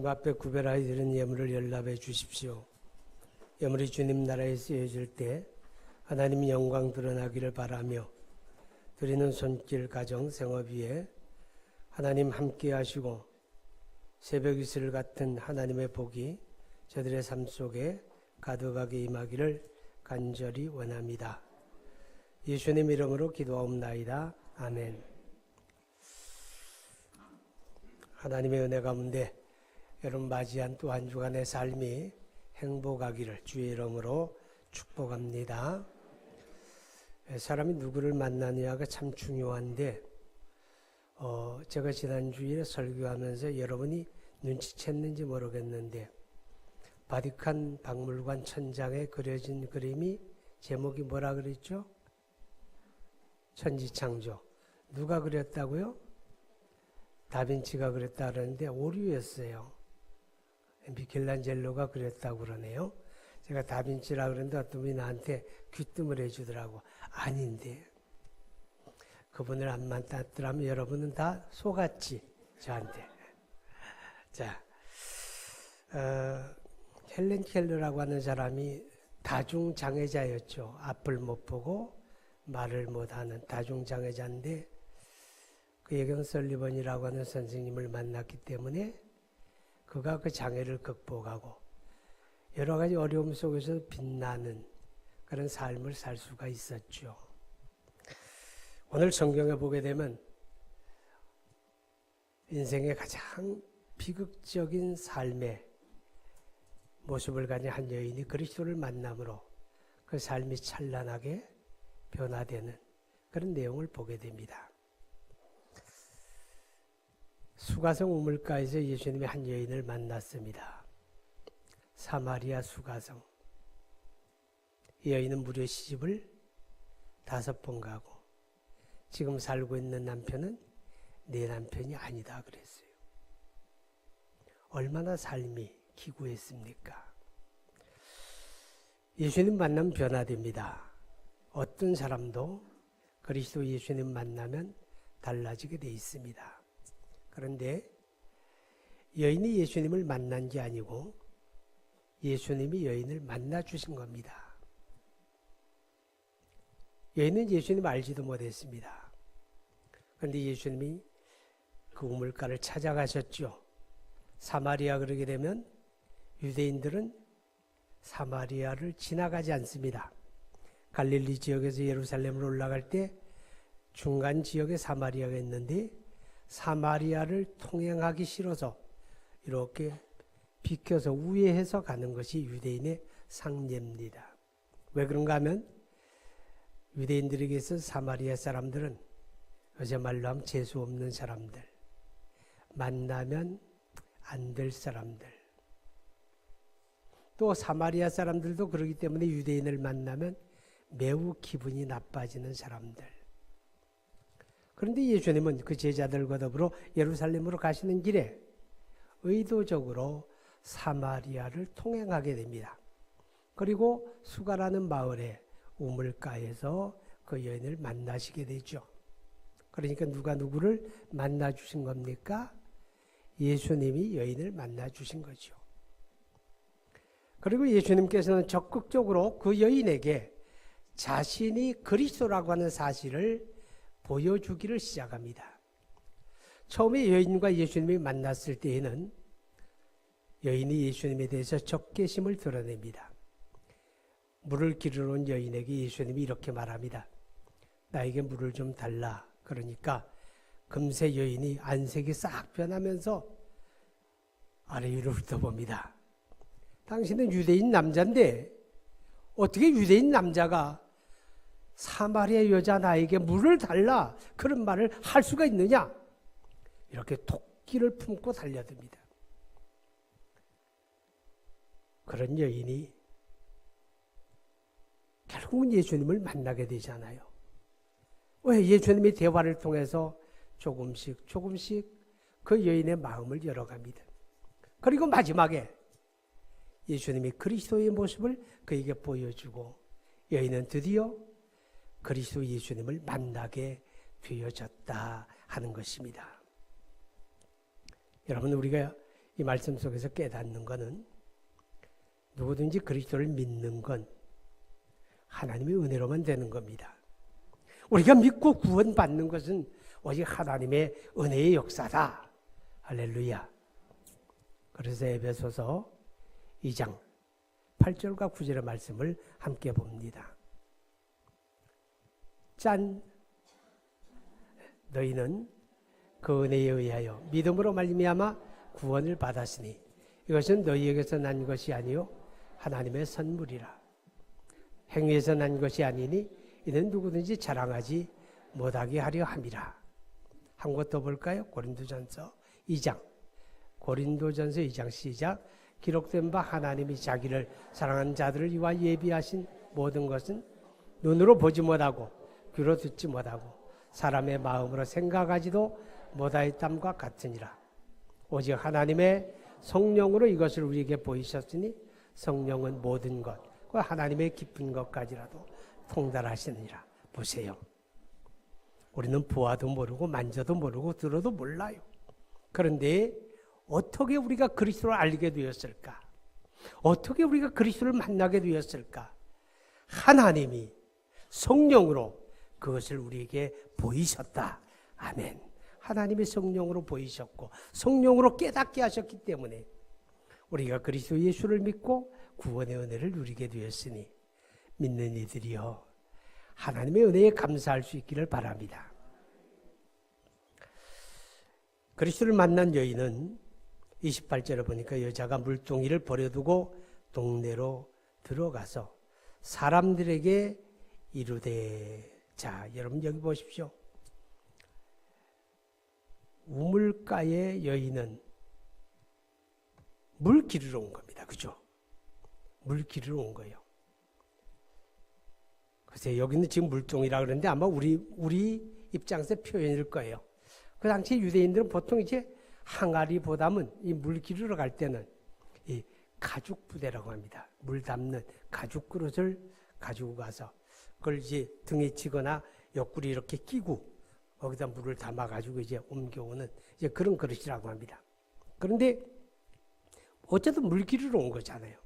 하나님 앞에 구별하여 드린 예물을 연락해 주십시오. 예물이 주님 나라에 쓰여질 때 하나님 영광 드러나기를 바라며 드리는 손길, 가정, 생업 위에 하나님 함께 하시고 새벽 이슬 같은 하나님의 복이 저들의 삶 속에 가득하게 임하기를 간절히 원합니다. 예수님 이름으로 기도하옵나이다. 아멘. 하나님의 은혜 가운데 여러분 맞이한 또 한 주간의 삶이 행복하기를 주의 이름으로 축복합니다. 사람이 누구를 만나느냐가 참 중요한데 제가 지난주에 설교하면서 여러분이 눈치챘는지 모르겠는데 바티칸 박물관 천장에 그려진 그림이 제목이 뭐라 그랬죠? 천지창조. 누가 그렸다고요? 다빈치가 그랬다 그러는데 오류였어요. 미켈란젤로가 그랬다고 그러네요. 제가 다빈치라 그러는데 어떤 분이 나한테 귀뜸을 해주더라고. 아닌데 그분을 안 만났더라면 여러분은 다 속았지 저한테. 자, 헬렌 켈러라고 하는 사람이 다중장애자였죠. 앞을 못 보고 말을 못하는 다중장애자인데 그 예경 설리번이라고 하는 선생님을 만났기 때문에 그가 그 장애를 극복하고 여러 가지 어려움 속에서 빛나는 그런 삶을 살 수가 있었죠. 오늘 성경에 보게 되면 인생의 가장 비극적인 삶의 모습을 가진 한 여인이 그리스도를 만남으로 그 삶이 찬란하게 변화되는 그런 내용을 보게 됩니다. 수가성 우물가에서 예수님이 한 여인을 만났습니다. 사마리아 수가성. 이 여인은 무려 시집을 5번 가고 지금 살고 있는 남편은 내 남편이 아니다 그랬어요. 얼마나 삶이 기구했습니까? 예수님 만나면 변화됩니다. 어떤 사람도 그리스도 예수님 만나면 달라지게 돼 있습니다. 그런데 여인이 예수님을 만난 게 아니고 예수님이 여인을 만나 주신 겁니다. 여인은 예수님 알지도 못했습니다. 그런데 예수님이 그 우물가를 찾아가셨죠. 사마리아 그러게 되면 유대인들은 사마리아를 지나가지 않습니다. 갈릴리 지역에서 예루살렘으로 올라갈 때 중간 지역에 사마리아가 있는데 사마리아를 통행하기 싫어서 이렇게 비켜서 우회해서 가는 것이 유대인의 상례입니다. 왜 그런가 하면 유대인들에게 있어서 사마리아 사람들은 어제 말로 하면 재수 없는 사람들, 만나면 안 될 사람들, 또 사마리아 사람들도 그러기 때문에 유대인을 만나면 매우 기분이 나빠지는 사람들. 그런데 예수님은 그 제자들과 더불어 예루살렘으로 가시는 길에 의도적으로 사마리아를 통행하게 됩니다. 그리고 수가라는 마을의 우물가에서 그 여인을 만나시게 되죠. 그러니까 누가 누구를 만나 주신 겁니까? 예수님이 여인을 만나 주신 거죠. 그리고 예수님께서는 적극적으로 그 여인에게 자신이 그리스도라고 하는 사실을 보여주기를 시작합니다. 처음에 여인과 예수님이 만났을 때에는 여인이 예수님에 대해서 적개심을 드러냅니다. 물을 기르러 온 여인에게 예수님이 이렇게 말합니다. 나에게 물을 좀 달라. 그러니까 금세 여인이 안색이 싹 변하면서 아래 위로 훑어봅니다. 당신은 유대인 남자인데 어떻게 유대인 남자가 사마리아 여자 나에게 물을 달라 그런 말을 할 수가 있느냐? 이렇게 토끼를 품고 달려듭니다. 그런 여인이 결국은 예수님을 만나게 되잖아요. 왜? 예수님의 대화를 통해서 조금씩 그 여인의 마음을 열어갑니다. 그리고 마지막에 예수님이 그리스도의 모습을 그에게 보여주고 여인은 드디어 그리스도 예수님을 만나게 되어졌다 하는 것입니다. 여러분, 우리가 이 말씀 속에서 깨닫는 것은 누구든지 그리스도를 믿는 건 하나님의 은혜로만 되는 겁니다. 우리가 믿고 구원받는 것은 오직 하나님의 은혜의 역사다. 할렐루야. 그래서 에베소서 2장 8절과 9절의 말씀을 함께 봅니다. 짠! 너희는 그 은혜에 의하여 믿음으로 말미암아 구원을 받았으니 이것은 너희에게서 난 것이 아니요 하나님의 선물이라. 행위에서 난 것이 아니니 이는 누구든지 자랑하지 못하게 하려 함이라. 한 곳 더 볼까요? 고린도전서 2장. 고린도전서 2장 시작. 기록된 바 하나님이 자기를 사랑하는 자들을 위하여 예비하신 모든 것은 눈으로 보지 못하고 귀로 듣지 못하고 사람의 마음으로 생각하지도 못하였담과 같으니라. 오직 하나님의 성령으로 이것을 우리에게 보이셨으니 성령은 모든 것, 그 하나님의 깊은 것까지라도 통달하시느니라. 보세요. 우리는 보아도 모르고 만져도 모르고 들어도 몰라요. 그런데 어떻게 우리가 그리스도를 알게 되었을까? 어떻게 우리가 그리스도를 만나게 되었을까? 하나님이 성령으로 그것을 우리에게 보이셨다. 아멘. 하나님의 성령으로 보이셨고 성령으로 깨닫게 하셨기 때문에 우리가 그리스도 예수를 믿고 구원의 은혜를 누리게 되었으니 믿는 이들이여 하나님의 은혜에 감사할 수 있기를 바랍니다. 그리스도를 만난 여인은 28절에 보니까 여자가 물동이를 버려두고 동네로 들어가서 사람들에게 이르되. 자, 여러분 여기 보십시오. 우물가의 여인은 물 기르러 온 겁니다. 그죠? 물 기르러 온 거예요. 글쎄 여기는 지금 물동이라 그러는데 아마 우리 입장에서 표현일 거예요. 그 당시 유대인들은 보통 이제 항아리보다는 이 물 기르러 갈 때는 이 가죽 부대라고 합니다. 물 담는 가죽 그릇을 가지고 가서 그걸 이제 등에 치거나 옆구리 이렇게 끼고 거기다 물을 담아가지고 이제 옮겨오는 이제 그런 그릇이라고 합니다. 그런데 어쨌든 물 기르러 온 거잖아요.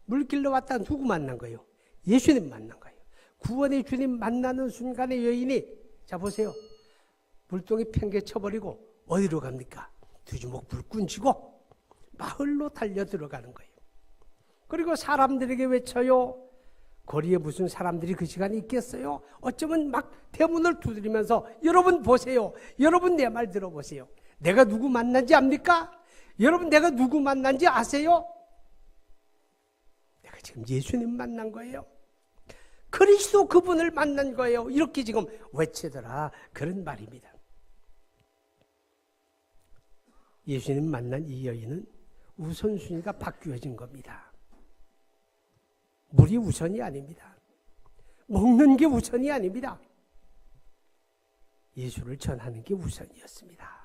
물 길러 왔다 누구 만난 거예요? 예수님 만난 거예요. 구원의 주님 만나는 순간에 여인이 자 보세요. 물동이 팽개쳐버리고 어디로 갑니까? 두 주먹 불 꾼치고 마을로 달려 들어가는 거예요. 그리고 사람들에게 외쳐요. 거리에 무슨 사람들이 그 시간에 있겠어요? 어쩌면 막 대문을 두드리면서 여러분 보세요. 여러분 내 말 들어보세요. 내가 누구 만난지 압니까? 여러분 내가 누구 만난지 아세요? 내가 지금 예수님 만난 거예요. 그리스도 그분을 만난 거예요. 이렇게 지금 외치더라. 그런 말입니다. 예수님 만난 이 여인은 우선순위가 바뀌어진 겁니다. 물이 우선이 아닙니다. 먹는 게 우선이 아닙니다. 예수를 전하는 게 우선이었습니다.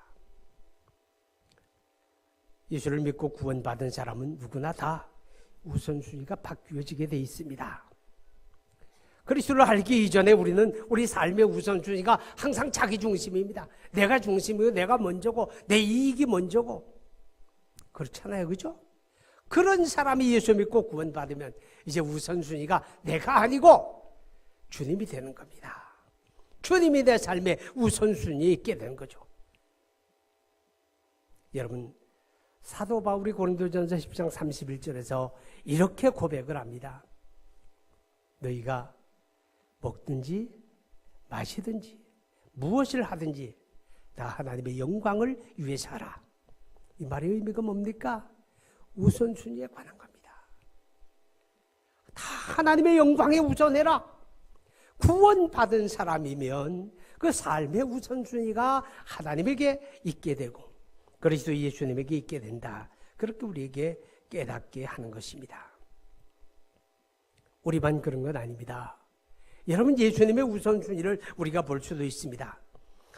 예수를 믿고 구원받은 사람은 누구나 다 우선순위가 바뀌어지게 돼 있습니다. 그리스도를 알기 이전에 우리는 우리 삶의 우선순위가 항상 자기 중심입니다. 내가 중심이고 내가 먼저고 내 이익이 먼저고 그렇잖아요. 그죠? 그런 사람이 예수 믿고 구원받으면 이제 우선순위가 내가 아니고 주님이 되는 겁니다. 주님이 내 삶의 우선순위에 있게 되는 거죠. 여러분 사도 바울이 고린도전서 10장 31절에서 이렇게 고백을 합니다. 너희가 먹든지 마시든지 무엇을 하든지 다 하나님의 영광을 위해서 하라. 이 말의 의미가 뭡니까? 우선순위에 관한 겁니다. 다 하나님의 영광에 우선해라. 구원받은 사람이면 그 삶의 우선순위가 하나님에게 있게 되고 그리스도 예수님에게 있게 된다. 그렇게 우리에게 깨닫게 하는 것입니다. 우리만 그런 건 아닙니다. 여러분 예수님의 우선순위를 우리가 볼 수도 있습니다.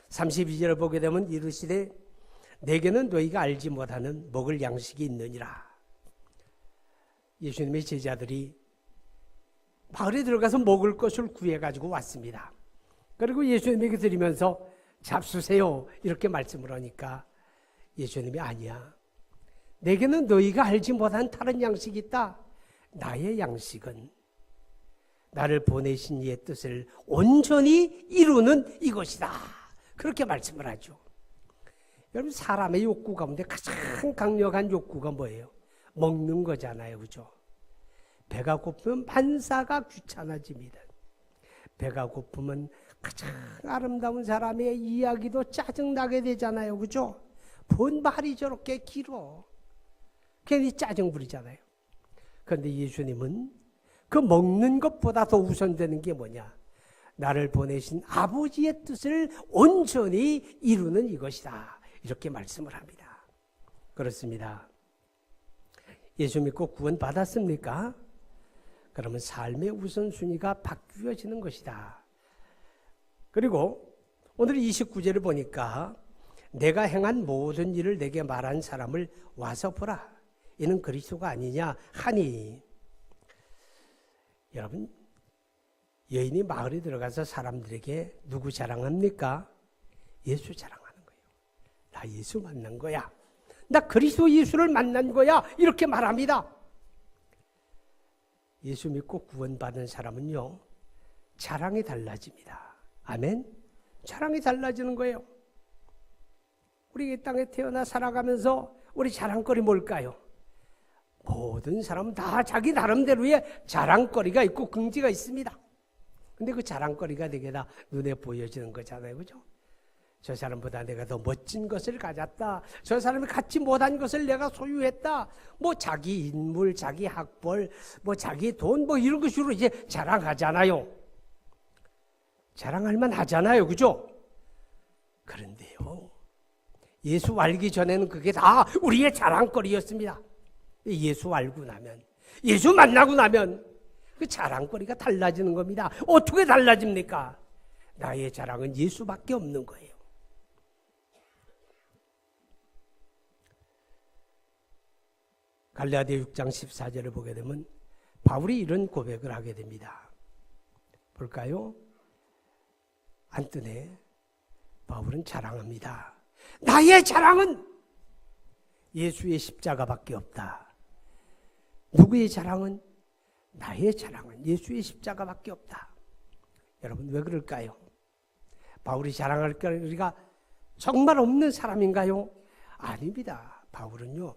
32절을 보게 되면 이르시되 내게는 너희가 알지 못하는 먹을 양식이 있느니라. 예수님의 제자들이 마을에 들어가서 먹을 것을 구해가지고 왔습니다. 그리고 예수님에게 드리면서 잡수세요 이렇게 말씀을 하니까 예수님이 아니야. 내게는 너희가 알지 못한 다른 양식이 있다. 나의 양식은 나를 보내신 이의 뜻을 온전히 이루는 이것이다. 그렇게 말씀을 하죠. 여러분, 사람의 욕구 가운데 가장 강력한 욕구가 뭐예요? 먹는 거잖아요. 그죠? 배가 고프면 만사가 귀찮아집니다. 배가 고프면 가장 아름다운 사람의 이야기도 짜증나게 되잖아요. 그죠? 뭔 말이 저렇게 길어. 괜히 짜증 부리잖아요. 그런데 예수님은 그 먹는 것보다 더 우선되는 게 뭐냐? 나를 보내신 아버지의 뜻을 온전히 이루는 이것이다. 이렇게 말씀을 합니다. 그렇습니다. 예수 믿고 구원 받았습니까? 그러면 삶의 우선순위가 바뀌어지는 것이다. 그리고 오늘 29절을 보니까 내가 행한 모든 일을 내게 말한 사람을 와서 보라. 이는 그리스도가 아니냐 하니. 여러분, 여인이 마을에 들어가서 사람들에게 누구 자랑합니까? 예수 자랑하는 거예요. 나 예수 만난 거야. 나 그리스도 예수를 만난 거야. 이렇게 말합니다. 예수 믿고 구원받은 사람은요, 자랑이 달라집니다. 아멘? 자랑이 달라지는 거예요. 우리 이 땅에 태어나 살아가면서 우리 자랑거리 뭘까요? 모든 사람은 다 자기 나름대로의 자랑거리가 있고 긍지가 있습니다. 근데 그 자랑거리가 되게 다 눈에 보여지는 거잖아요. 그죠? 저 사람보다 내가 더 멋진 것을 가졌다. 저 사람이 갖지 못한 것을 내가 소유했다. 뭐 자기 인물, 자기 학벌, 뭐 자기 돈, 뭐 이런 것으로 이제 자랑하잖아요. 자랑할 만 하잖아요. 그죠? 그런데요, 예수 알기 전에는 그게 다 우리의 자랑거리였습니다. 예수 알고 나면, 예수 만나고 나면 그 자랑거리가 달라지는 겁니다. 어떻게 달라집니까? 나의 자랑은 예수밖에 없는 거예요. 갈라디아 6장 14절을 보게 되면 바울이 이런 고백을 하게 됩니다. 볼까요? 안 뜨네. 바울은 자랑합니다. 나의 자랑은 예수의 십자가밖에 없다. 누구의 자랑은? 나의 자랑은 예수의 십자가밖에 없다. 여러분, 왜 그럴까요? 바울이 자랑할 거리가 정말 없는 사람인가요? 아닙니다. 바울은요,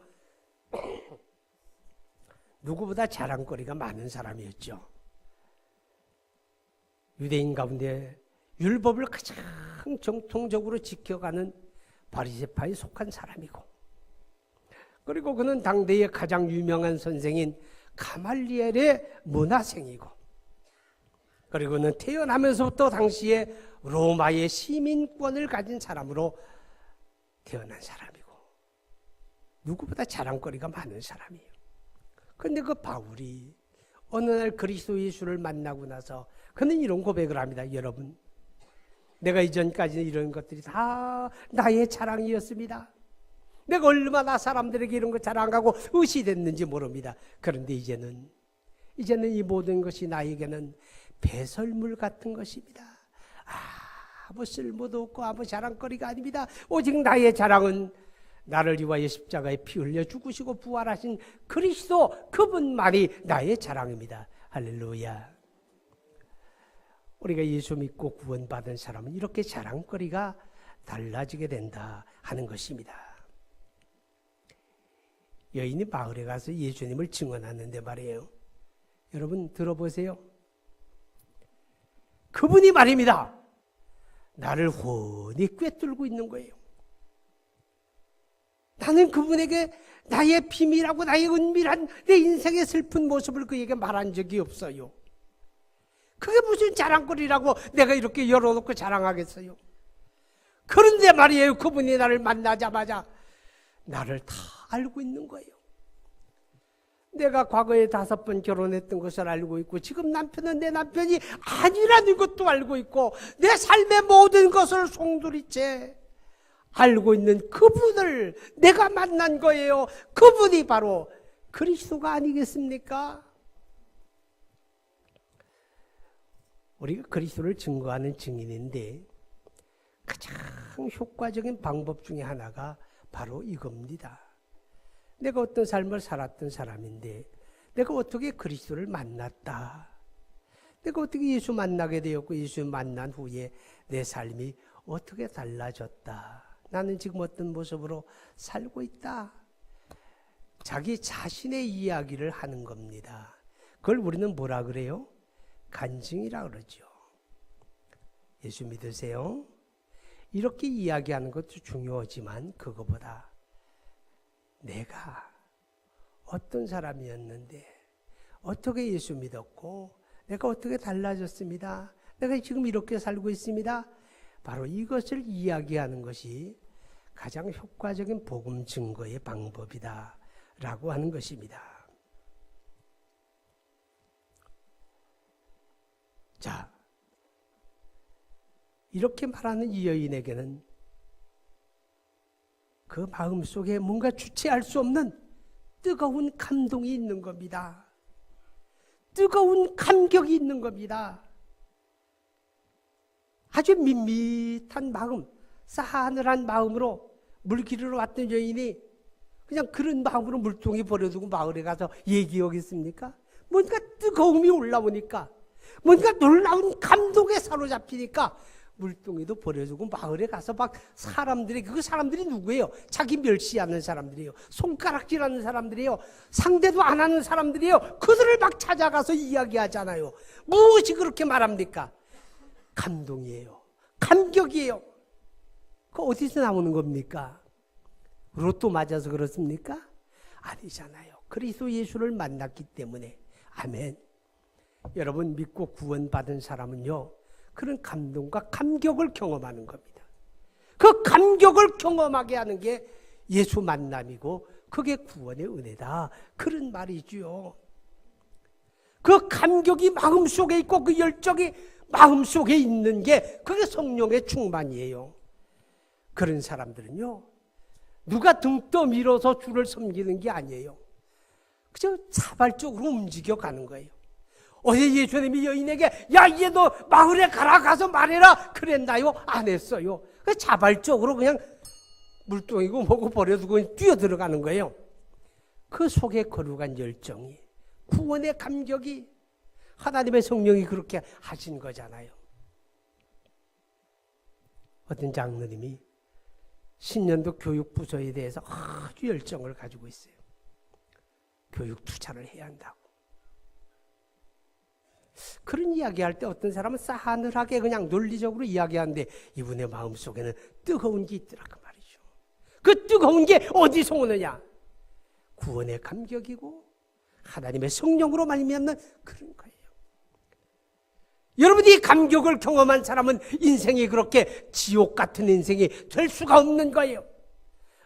누구보다 자랑거리가 많은 사람이었죠. 유대인 가운데 율법을 가장 정통적으로 지켜가는 바리새파에 속한 사람이고, 그리고 그는 당대의 가장 유명한 선생인 가말리엘의 문화생이고, 그리고 그는 태어나면서부터 당시에 로마의 시민권을 가진 사람으로 태어난 사람이고, 누구보다 자랑거리가 많은 사람이에요. 그런데 그 바울이 어느 날 그리스도 예수를 만나고 나서 그는 이런 고백을 합니다. 여러분, 내가 이전까지 이런 것들이 다 나의 자랑이었습니다. 내가 얼마나 사람들에게 이런 거 자랑하고 의시됐는지 모릅니다. 그런데 이제는 이 모든 것이 나에게는 배설물 같은 것입니다. 아무 쓸모도 없고 아무 자랑거리가 아닙니다. 오직 나의 자랑은 나를 위하여 십자가에 피 흘려 죽으시고 부활하신 그리스도, 그분만이 나의 자랑입니다. 할렐루야. 우리가 예수 믿고 구원받은 사람은 이렇게 자랑거리가 달라지게 된다 하는 것입니다. 여인이 마을에 가서 예수님을 증언하는데 말이에요. 여러분 들어보세요. 그분이 말입니다. 나를 훤히 꿰뚫고 있는 거예요. 나는 그분에게 나의 비밀하고 나의 은밀한 내 인생의 슬픈 모습을 그에게 말한 적이 없어요. 그게 무슨 자랑거리라고 내가 이렇게 열어놓고 자랑하겠어요. 그런데 말이에요, 그분이 나를 만나자마자 나를 다 알고 있는 거예요. 내가 과거에 5번 결혼했던 것을 알고 있고, 지금 남편은 내 남편이 아니라는 것도 알고 있고, 내 삶의 모든 것을 송두리째 알고 있는 그분을 내가 만난 거예요. 그분이 바로 그리스도가 아니겠습니까? 우리가 그리스도를 증거하는 증인인데 가장 효과적인 방법 중에 하나가 바로 이겁니다. 내가 어떤 삶을 살았던 사람인데 내가 어떻게 그리스도를 만났다. 내가 어떻게 예수 만나게 되었고 예수 만난 후에 내 삶이 어떻게 달라졌다. 나는 지금 어떤 모습으로 살고 있다. 자기 자신의 이야기를 하는 겁니다. 그걸 우리는 뭐라 그래요? 간증이라 그러죠. 예수 믿으세요? 이렇게 이야기하는 것도 중요하지만 그거보다 내가 어떤 사람이었는데 어떻게 예수 믿었고 내가 어떻게 달라졌습니다. 내가 지금 이렇게 살고 있습니다. 바로 이것을 이야기하는 것이 가장 효과적인 복음 증거의 방법이다 라고 하는 것입니다. 자, 이렇게 말하는 이 여인에게는 그 마음속에 뭔가 주체할 수 없는 뜨거운 감동이 있는 겁니다. 뜨거운 감격이 있는 겁니다. 아주 밋밋한 마음, 싸늘한 마음으로 물기르러 왔던 여인이 그냥 그런 마음으로 물통에 버려두고 마을에 가서 얘기하겠습니까? 뭔가 뜨거움이 올라오니까, 뭔가 놀라운 감동에 사로잡히니까 물통에도 버려두고 마을에 가서 막 사람들이, 그 사람들이 누구예요? 자기 멸시하는 사람들이에요. 손가락질하는 사람들이에요. 상대도 안 하는 사람들이에요. 그들을 막 찾아가서 이야기하잖아요. 무엇이 그렇게 말합니까? 감동이에요. 감격이에요. 그 어디서 나오는 겁니까? 로또 맞아서 그렇습니까? 아니잖아요. 그리스도 예수를 만났기 때문에. 아멘. 여러분 믿고 구원받은 사람은요, 그런 감동과 감격을 경험하는 겁니다. 그 감격을 경험하게 하는 게 예수 만남이고 그게 구원의 은혜다. 그런 말이지요. 그 감격이 마음속에 있고 그 열정이 마음속에 있는 게 그게 성령의 충만이에요. 그런 사람들은요, 누가 등 떠밀어서 주를 섬기는 게 아니에요. 그저 자발적으로 움직여가는 거예요. 어제 예수님이 여인에게 야 얘 너 마을에 가서 말해라 그랬나요? 안 했어요. 자발적으로 그냥 물동이고 뭐고 버려두고 뛰어들어가는 거예요. 그 속에 거룩한 열정이, 구원의 감격이 하나님의 성령이 그렇게 하신 거잖아요. 어떤 장로님이 신년도 교육 부서에 대해서 아주 열정을 가지고 있어요. 교육 투자를 해야 한다고. 그런 이야기할 때 어떤 사람은 싸늘하게 그냥 논리적으로 이야기하는데 이분의 마음속에는 뜨거운 게 있더라 그 말이죠. 그 뜨거운 게 어디서 오느냐? 구원의 감격이고 하나님의 성령으로 말미암는 그런 거예요. 여러분이 감격을 경험한 사람은 인생이 그렇게 지옥 같은 인생이 될 수가 없는 거예요.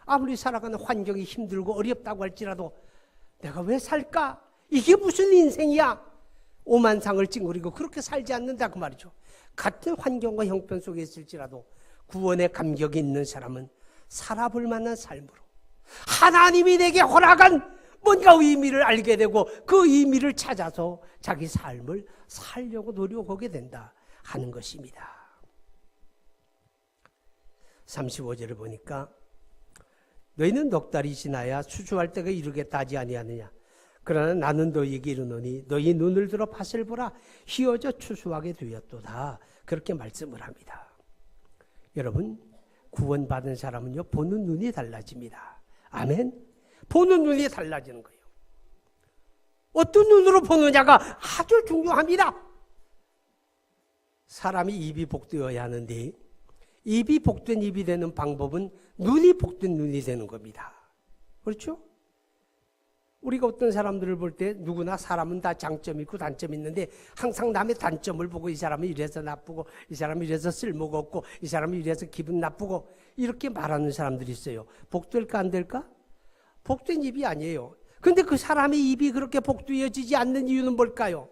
아무리 살아가는 환경이 힘들고 어렵다고 할지라도 내가 왜 살까? 이게 무슨 인생이야? 오만상을 찡그리고 그렇게 살지 않는다 그 말이죠. 같은 환경과 형편 속에 있을지라도 구원의 감격이 있는 사람은 살아볼 만한 삶으로 하나님이 내게 허락한 뭔가 의미를 알게 되고 그 의미를 찾아서 자기 삶을 살려고 노력하게 된다 하는 것입니다. 35절을 보니까 너희는 넉 달이 지나야 추수할 때가 이르겠다 하지 아니하느냐. 그러나 나는 너희에게 이르노니 너희 눈을 들어 밭을 보라 휘어져 추수하게 되었도다. 그렇게 말씀을 합니다. 여러분 구원받은 사람은요 보는 눈이 달라집니다. 아멘. 보는 눈이 달라지는 거예요. 어떤 눈으로 보느냐가 아주 중요합니다. 사람이 입이 복되어야 하는데 입이 복된 입이 되는 방법은 눈이 복된 눈이 되는 겁니다. 그렇죠? 우리가 어떤 사람들을 볼 때 누구나 사람은 다 장점이 있고 단점이 있는데 항상 남의 단점을 보고 이 사람은 이래서 나쁘고 이 사람은 이래서 쓸모가 없고 이 사람은 이래서 기분 나쁘고 이렇게 말하는 사람들이 있어요. 복될까 안 될까? 복된 입이 아니에요. 근데 그 사람의 입이 그렇게 복되어지지 않는 이유는 뭘까요?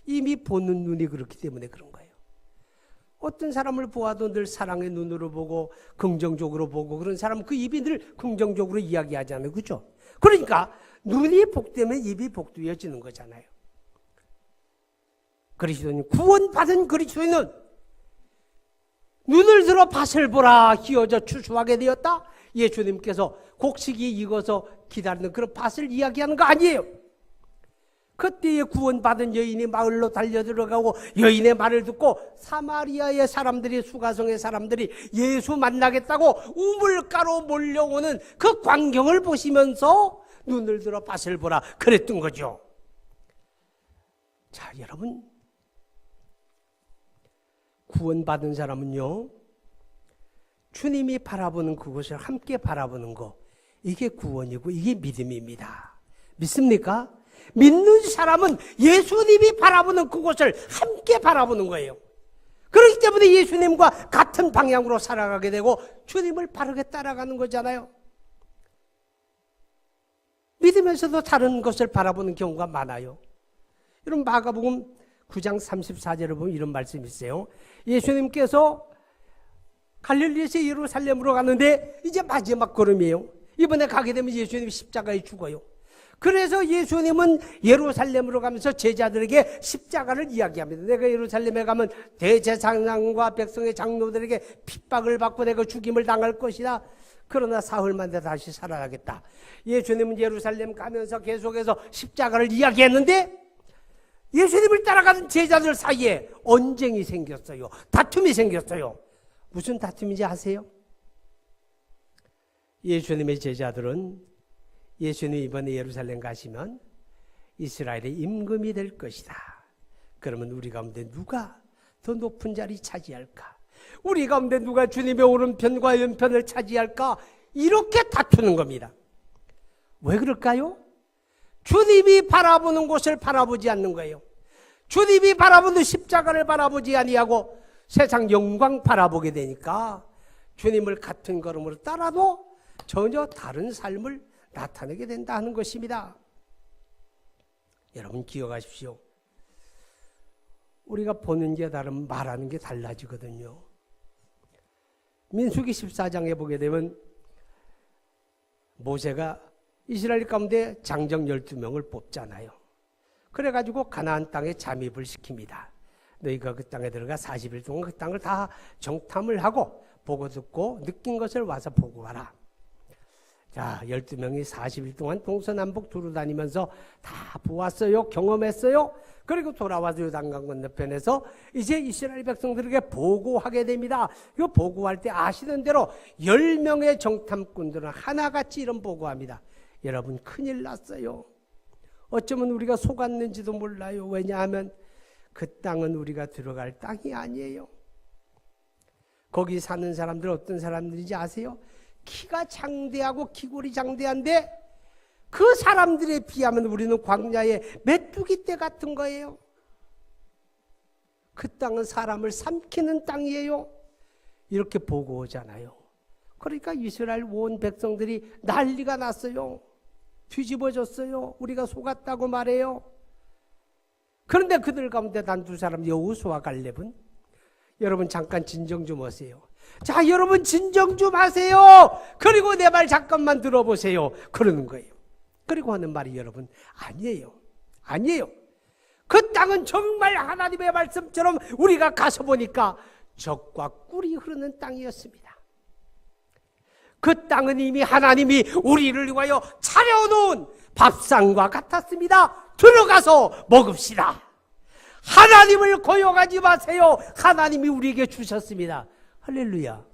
이미 보는 눈이 그렇기 때문에 그런 거예요. 어떤 사람을 보아도 늘 사랑의 눈으로 보고 긍정적으로 보고 그런 사람은 그 입이 늘 긍정적으로 이야기하잖아요. 그렇죠? 그러니까 눈이 복되면 입이 복되어지는 거잖아요. 그리스도인, 구원받은 그리스도인은 눈을 들어 밭을 보라 휘어져 추수하게 되었다. 예수님께서 곡식이 익어서 기다리는 그런 밭을 이야기하는 거 아니에요. 그때에 구원받은 여인이 마을로 달려들어가고 여인의 말을 듣고 사마리아의 사람들이, 수가성의 사람들이 예수 만나겠다고 우물가로 몰려오는 그 광경을 보시면서 눈을 들어 밭을 보라 그랬던 거죠. 자, 여러분, 구원받은 사람은요, 주님이 바라보는 그곳을 함께 바라보는 거, 이게 구원이고 이게 믿음입니다. 믿습니까? 믿는 사람은 예수님이 바라보는 그곳을 함께 바라보는 거예요. 그렇기 때문에 예수님과 같은 방향으로 살아가게 되고 주님을 바르게 따라가는 거잖아요. 믿으면서도 다른 것을 바라보는 경우가 많아요. 여러분, 마가복음 9장 34절을 보면 이런 말씀이 있어요. 예수님께서 갈릴리에서 예루살렘으로 가는데 이제 마지막 걸음이에요. 이번에 가게 되면 예수님이 십자가에 죽어요. 그래서 예수님은 예루살렘으로 가면서 제자들에게 십자가를 이야기합니다. 내가 예루살렘에 가면 대제사장과 백성의 장로들에게 핍박을 받고 내가 죽임을 당할 것이다. 그러나 사흘 만에 다시 살아나겠다. 예수님은 예루살렘 가면서 계속해서 십자가를 이야기했는데 예수님을 따라가는 제자들 사이에 언쟁이 생겼어요. 다툼이 생겼어요. 무슨 다툼인지 아세요? 예수님의 제자들은 예수님이 이번에 예루살렘 가시면 이스라엘의 임금이 될 것이다. 그러면 우리 가운데 누가 더 높은 자리 차지할까? 우리 가운데 누가 주님의 오른편과 왼편을 차지할까? 이렇게 다투는 겁니다. 왜 그럴까요? 주님이 바라보는 곳을 바라보지 않는 거예요. 주님이 바라보는 십자가를 바라보지 아니하고 세상 영광 바라보게 되니까 주님을 같은 걸음으로 따라도 전혀 다른 삶을 나타내게 된다 하는 것입니다. 여러분 기억하십시오. 우리가 보는 게 다르면 말하는 게 달라지거든요. 민수기 14장에 보게 되면 모세가 이스라엘 가운데 장정 12명을 뽑잖아요. 그래가지고 가나안 땅에 잠입을 시킵니다. 너희가 그 땅에 들어가 40일 동안 그 땅을 다 정탐을 하고 보고 듣고 느낀 것을 와서 보고하라. 자, 12명이 40일 동안 동서남북 두루 다니면서 다 보았어요. 경험했어요. 그리고 돌아와서 요단강 건너편에서 이제 이스라엘 백성들에게 보고하게 됩니다. 이 보고할 때 아시는 대로 10명의 정탐꾼들은 하나같이 이런 보고합니다. 여러분 큰일 났어요. 어쩌면 우리가 속았는지도 몰라요. 왜냐하면 그 땅은 우리가 들어갈 땅이 아니에요. 거기 사는 사람들 어떤 사람들인지 아세요? 키가 장대하고 기골이 장대한데 그 사람들에 비하면 우리는 광야의 메뚜기 떼 같은 거예요. 그 땅은 사람을 삼키는 땅이에요. 이렇게 보고 오잖아요. 그러니까 이스라엘 온 백성들이 난리가 났어요. 뒤집어졌어요. 우리가 속았다고 말해요. 그런데 그들 가운데 단 두 사람 여호수아와 갈렙은 여러분 잠깐 진정 좀 하세요. 자, 여러분 진정 좀 하세요. 그리고 내 말 잠깐만 들어보세요. 그러는 거예요. 그리고 하는 말이 여러분 아니에요. 아니에요. 그 땅은 정말 하나님의 말씀처럼 우리가 가서 보니까 젖과 꿀이 흐르는 땅이었습니다. 그 땅은 이미 하나님이 우리를 위하여 차려놓은 밥상과 같았습니다. 들어가서 먹읍시다. 하나님을 고용하지 마세요. 하나님이 우리에게 주셨습니다. 할렐루야.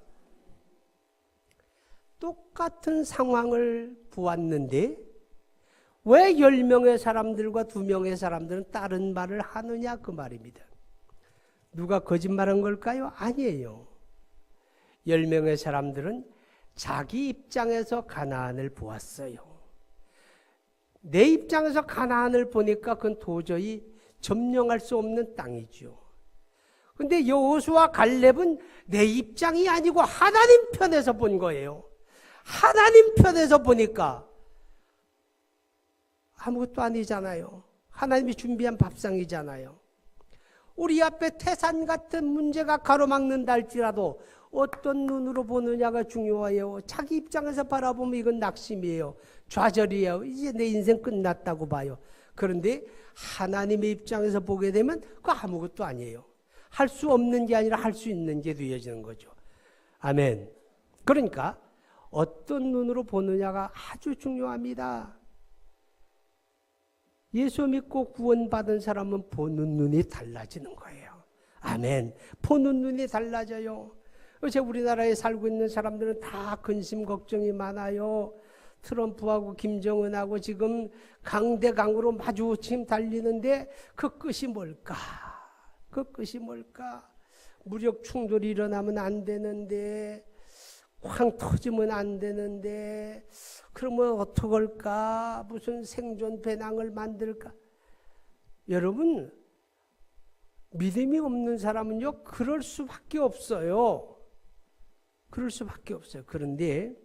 똑같은 상황을 보았는데 왜 10명의 사람들과 2명의 사람들은 다른 말을 하느냐 그 말입니다. 누가 거짓말한 걸까요? 아니에요. 10명의 사람들은 자기 입장에서 가나안을 보았어요. 내 입장에서 가나안을 보니까 그건 도저히 점령할 수 없는 땅이죠. 근데 여호수아 갈렙은 내 입장이 아니고 하나님 편에서 본 거예요. 하나님 편에서 보니까 아무것도 아니잖아요. 하나님이 준비한 밥상이잖아요. 우리 앞에 태산 같은 문제가 가로막는다 할지라도 어떤 눈으로 보느냐가 중요해요. 자기 입장에서 바라보면 이건 낙심이에요. 좌절이에요. 이제 내 인생 끝났다고 봐요. 그런데 하나님의 입장에서 보게 되면 그거 아무것도 아니에요. 할 수 없는 게 아니라 할 수 있는 게 되어지는 거죠. 아멘. 그러니까 어떤 눈으로 보느냐가 아주 중요합니다. 예수 믿고 구원받은 사람은 보는 눈이 달라지는 거예요. 아멘. 보는 눈이 달라져요. 어제 우리나라에 살고 있는 사람들은 다 근심 걱정이 많아요. 트럼프하고 김정은하고 지금 강대강으로 마주 지금 달리는데 그 끝이 뭘까? 그 끝이 뭘까? 무력 충돌이 일어나면 안 되는데, 황 터지면 안 되는데, 그러면 어떡할까? 무슨 생존 배낭을 만들까? 여러분, 믿음이 없는 사람은요, 그럴 수밖에 없어요. 그럴 수밖에 없어요. 그런데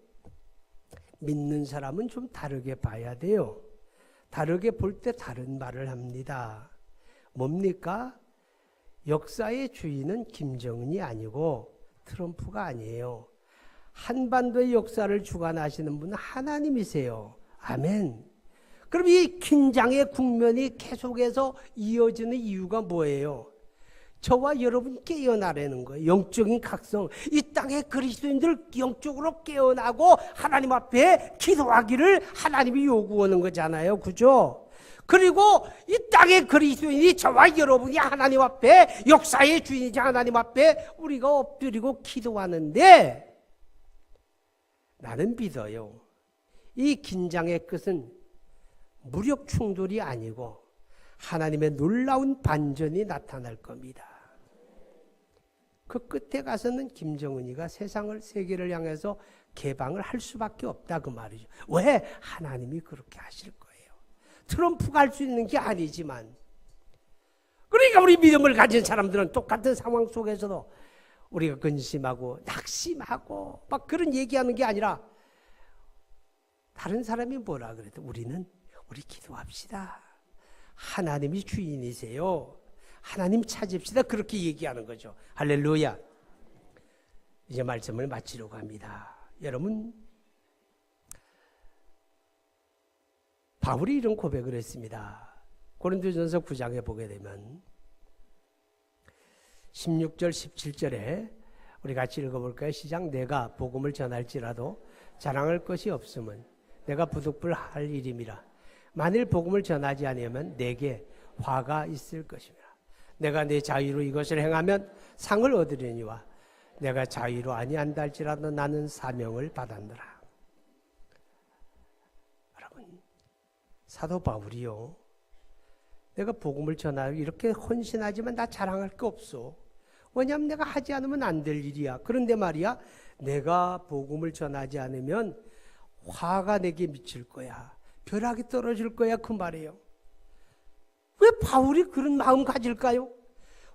믿는 사람은 좀 다르게 봐야 돼요. 다르게 볼 때 다른 말을 합니다. 뭡니까? 역사의 주인은 김정은이 아니고 트럼프가 아니에요. 한반도의 역사를 주관하시는 분은 하나님이세요. 아멘. 그럼 이 긴장의 국면이 계속해서 이어지는 이유가 뭐예요? 저와 여러분 깨어나라는 거예요. 영적인 각성. 이 땅의 그리스도인들 영적으로 깨어나고 하나님 앞에 기도하기를 하나님이 요구하는 거잖아요. 그죠? 그리고 이 땅의 그리스도인이 저와 여러분이 하나님 앞에 역사의 주인이자 하나님 앞에 우리가 엎드리고 기도하는데 나는 믿어요. 이 긴장의 끝은 무력 충돌이 아니고 하나님의 놀라운 반전이 나타날 겁니다. 그 끝에 가서는 김정은이가 세계를 향해서 개방을 할 수밖에 없다 그 말이죠. 왜? 하나님이 그렇게 하실 거예요. 트럼프가 할 수 있는 게 아니지만. 그러니까 우리 믿음을 가진 사람들은 똑같은 상황 속에서도 우리가 근심하고 낙심하고 막 그런 얘기하는 게 아니라 다른 사람이 뭐라 그래도 우리 기도합시다. 하나님이 주인이세요. 하나님 찾읍시다. 그렇게 얘기하는 거죠. 할렐루야. 이제 말씀을 마치려고 합니다. 여러분, 바울이 이런 고백을 했습니다. 고린도전서 9장에 보게 되면 16절 17절에 우리 같이 읽어볼까요? 시작. 내가 복음을 전할지라도 자랑할 것이 없음은 내가 부득불할 일임이라. 만일 복음을 전하지 않으면 내게 화가 있을 것이며 내가 내 자유로 이것을 행하면 상을 얻으려니와 내가 자유로 아니한다 할지라도 나는 사명을 받았노라. 여러분, 사도 바울이요, 내가 복음을 전하고 이렇게 헌신하지만 나 자랑할 게 없어. 왜냐하면 내가 하지 않으면 안 될 일이야. 그런데 말이야, 내가 복음을 전하지 않으면 화가 내게 미칠 거야. 벼락이 떨어질 거야. 그 말이에요. 왜 바울이 그런 마음 가질까요?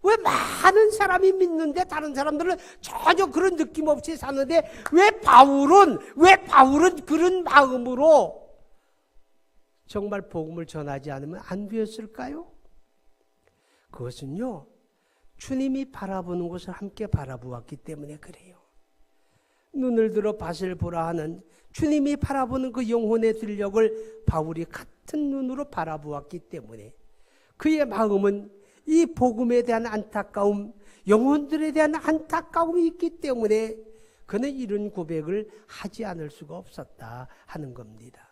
왜 많은 사람이 믿는데 다른 사람들은 전혀 그런 느낌 없이 사는데 왜 바울은 그런 마음으로 정말 복음을 전하지 않으면 안 되었을까요? 그것은요, 주님이 바라보는 것을 함께 바라보았기 때문에 그래요. 눈을 들어 밭을 보라 하는 주님이 바라보는 그 영혼의 들녘을 바울이 같은 눈으로 바라보았기 때문에 그의 마음은 이 복음에 대한 안타까움, 영혼들에 대한 안타까움이 있기 때문에 그는 이런 고백을 하지 않을 수가 없었다 하는 겁니다.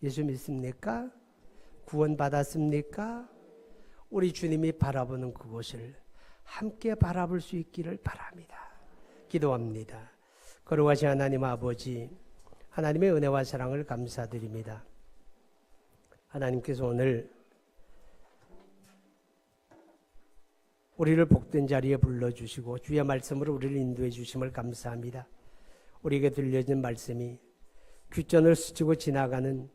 예수 믿습니까? 구원받았습니까? 우리 주님이 바라보는 그곳을 함께 바라볼 수 있기를 바랍니다. 기도합니다. 거룩하신 하나님 아버지, 하나님의 은혜와 사랑을 감사드립니다. 하나님께서 오늘 우리를 복된 자리에 불러주시고 주의 말씀으로 우리를 인도해 주심을 감사합니다. 우리에게 들려진 말씀이 귓전을 스치고 지나가는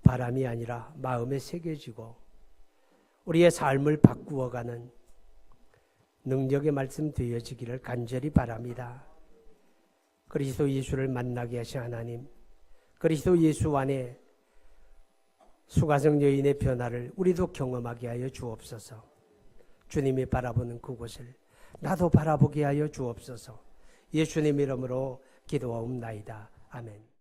바람이 아니라 마음에 새겨지고 우리의 삶을 바꾸어가는 능력의 말씀 되어지기를 간절히 바랍니다. 그리스도 예수를 만나게 하신 하나님, 그리스도 예수 안에 수가성 여인의 변화를 우리도 경험하게 하여 주옵소서. 주님이 바라보는 그곳을 나도 바라보게 하여 주옵소서. 예수님 이름으로 기도하옵나이다. 아멘.